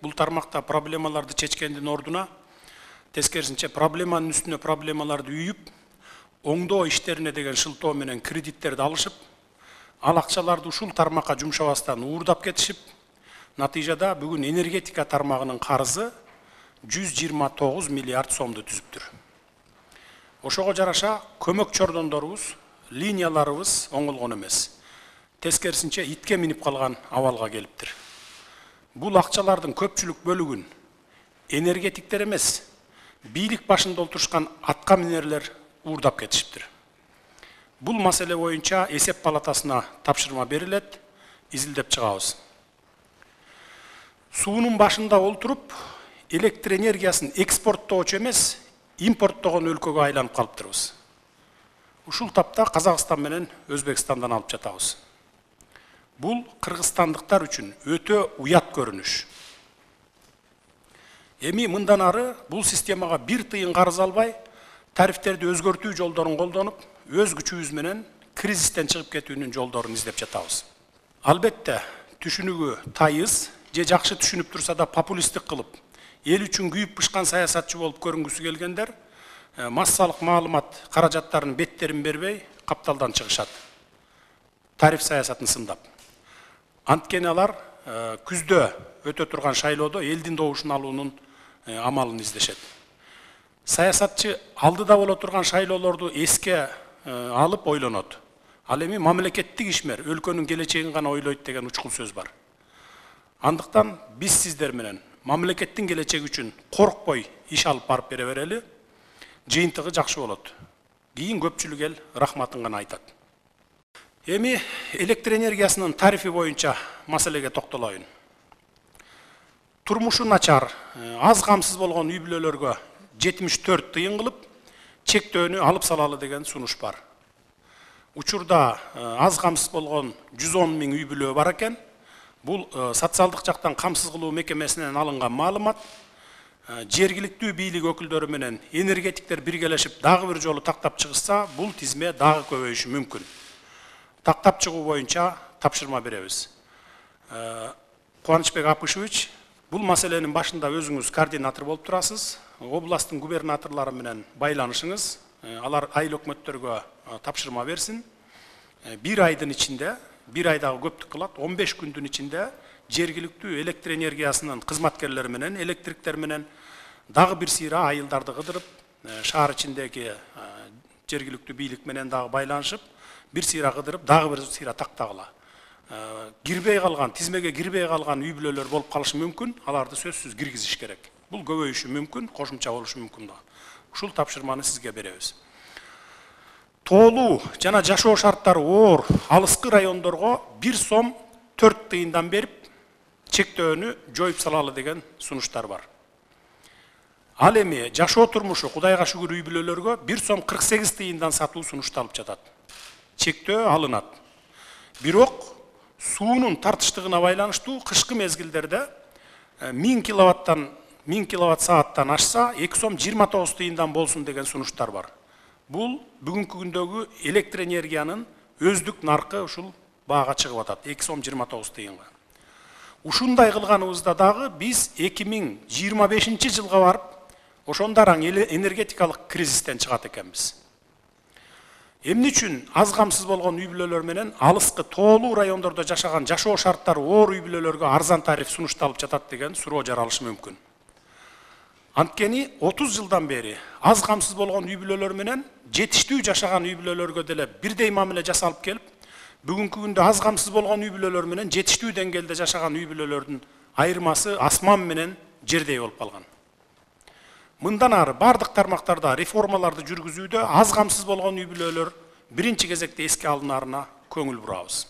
Бул тармакта проблемаларды чечкендин ордуна тескерисинче проблеманын үстүнө проблемаларды үйүп, оңдоо иштерине деген шылтоо менен кредиттерди алышып, ал акчаларды ушул тармакка жумшабастан уурдап кетишип, натыйжада бүгүн энергетика тармагынын карызы 129 миллиард сомду түзүптүр. Ошого жараша көмөк чордондорубуз, линияларыбыз оңолгон эмес. Тескерисинче итке минип калган абалга келиптир. Бул акчалардын көпчүлүк бөлүгүн энергетиктер эмес, бийлик башында отурушкан атка минерлер уурдап кетишиптир. Бул маселе боюнча эсеп палатасына тапшырма берилет, изилдеп чыгабыз. Суунун башында олтуруп, электр энергиясын экспорттоочу эмес, импорттогон өлкөгө айланып калыптырбыз. Ушул тапта Казакстан менен Өзбекстандан алып жатабыз. Бул кыргызстандыктар үчүн өтө уят көрүнүш. Эми мындан ары бул системага бир тыйын карыз албай, тарифтерди өзгөртүү жолдорун колдонуп, өз күчүбүз менен кризистен чыгып кетүүнүн жолдорун издеп жатабыз. Албетте, түшүнүгү тайыз же жакшы түшүнүп турса да популисттик кылып, эл үчүн күйүп бышкан саясатчы болуп көрүнгүсү келгендер массалык маалымат каражаттарынын беттерин бербей капталдан чыгышат. Тариф саясатын сындап. Анткени алар күздө өтө турган шайлоодо элдин добушун алуунун амалын издешет. Саясатчы алдыда боло турган шайлоолорду эске алып ойлонот. Ал эми мамлекеттик ишмер өлкөнүн келечегин гана ойлойт деген учкул сөз бар. Андыктан биз сиздер менен мамлекеттин келечеги үчүн коркпой иш алып барып бере берели, жыйынтыгы жакшы болот. Кийин көпчүлүк эл рахматын гана айтат. Эми электр энергиясынын тарифи боюнча маселеге токтолоюн. Турмушу начар, аз камсыз болгон үй бүлөлөргө 74 тыйын кылып, чектөөнү алып салалы деген сунуш бар. Учурда аз камсыз болгон 110 миң үй бүлө бар экен. Бул социалдык жактан камсыз кылуу мекемесинен алынган маалымат. Жергиликтүү бийлик өкүлдөрү менен энергетиктер биргелешип дагы бир жолу тактап чыгышса, бул тизме дагы көбөйүшү мүмкүн. Тактап чыгуу боюнча тапшырма беребиз. Кубанычбек Апышевич, бул маселенин башында өзүңүз координатор болуп турасыз. Областтын губернаторлору менен байланышыңыз, алар айыл өкмөттөргө тапшырма берсин. Bir айдын ичинде, bir айдагы көптүк кылат, 15 күндүн ичинде жергиликтүү электр энергиясынын кызматкерлери менен, электриктер менен дагы бир сыйра айылдарды кыдырып, шаар ичиндеги жергиликтүү бийлик менен дагы байланышып, bir сыйра кыдырып, дагы бир сыйра тактагыла. Кирбей калган, тизмеге кирбей калган үй бүлөлөр болуп калышы мүмкүн, аларды сөзсүз киргизиш керек. Бул көбөйүшү мүмкүн, кошумча болушу мүмкүн да. Ушул тапшырманы сизге беребиз. Тоолуу жана жашоо шарттары оор, алыскы райондорго 1 сом 4 тыйындан берип, чектөөнү жоюп салалы деген сунуштар бар. Ал эми жашоо турмушу Кудайга шүгүр үй бүлөлөргө 1 сом 48 тыйындан сатуу сунушталып жатат. Чектөө алынат. Бирок суунун тартыштыгына байланыштуу кышкы мезгилдерде 1000 киловаттан 1000 киловатт сааттан ашса 2 сом 29 тыйындан болсун деген сунуштар бар. Бул бүгүнкү күндөгү электр энергиянын өздүк наркы ушул баага чыгып атат, 2 сом 29 тыйынга. Ушундай кылганыбызда дагы биз 2025 жылга барып, ошондо араң энергетикалык кризистен чыгат экенбиз. Эмне үчүн аз камсыз болгон үй бүлөлөр менен алыскы тоолуу райондордо жашаган жашоо шарттары оор үй бүлөлөргө арзан тариф сунушталып жатат деген суроо жаралышы мүмкүн. Анткени 30 жылдан бери аз камсыз болгон үй бүлөлөр менен жетиштүү жашаган үй бүлөлөргө деле бирдей мамиле жасалып келип, бүгүнкү күндө аз камсыз болгон үй бүлөлөр менен жетиштүү деңгээлде жашаган үй бүлөлөрдүн айырмасы асман менен жердей болуп калган. Мындан ары бардык тармактарда реформаларды жүргүзүүдө аз камсыз болгон үй бүлөлөр биринчи кезекте эске алынарына көңүл бурабыз.